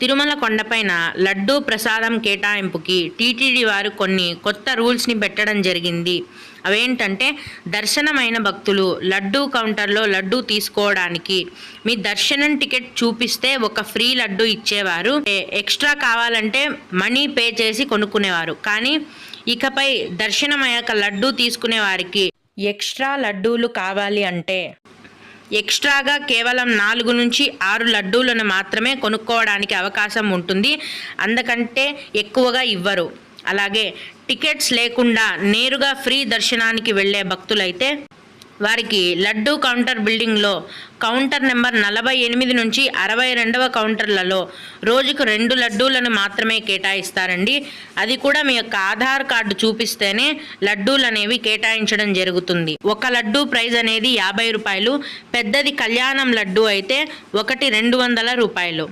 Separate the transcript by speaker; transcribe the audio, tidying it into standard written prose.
Speaker 1: తిరుమల కొండపైన లడ్డూ ప్రసాదం కేటాయింపుకి టీటీడీ వారు కొన్ని కొత్త రూల్స్ని పెట్టడం జరిగింది. అవేంటంటే, దర్శనమైన భక్తులు లడ్డూ కౌంటర్లో లడ్డూ తీసుకోవడానికి మీ దర్శనం టికెట్ చూపిస్తే ఒక ఫ్రీ లడ్డూ ఇచ్చేవారు. ఎక్స్ట్రా కావాలంటే మనీ పే చేసి కొనుక్కునేవారు. కానీ ఇకపై దర్శనమయ్యాక లడ్డూ తీసుకునే వారికి ఎక్స్ట్రా లడ్డూలు కావాలి అంటే ఎక్స్ట్రాగా కేవలం 4 నుంచి 6 లడ్డూలను మాత్రమే కొనుక్కోవడానికి అవకాశం ఉంటుంది. అందుకంటే ఎక్కువగా ఇవ్వరు. అలాగే టికెట్స్ లేకుండా నేరుగా ఫ్రీ దర్శనానికి వెళ్ళే భక్తులైతే వారికి లడ్డూ కౌంటర్ బిల్డింగ్లో కౌంటర్ నెంబర్ 48 నుంచి 62వ కౌంటర్లలో రోజుకు 2 లడ్డూలను మాత్రమే కేటాయిస్తారండి. అది కూడా మీ యొక్క ఆధార్ కార్డు చూపిస్తేనే లడ్డూలు అనేవి కేటాయించడం జరుగుతుంది. ఒక లడ్డూ ప్రైజ్ అనేది 50 రూపాయలు. పెద్దది కళ్యాణం లడ్డూ అయితే ఒకటి 200 రూపాయలు.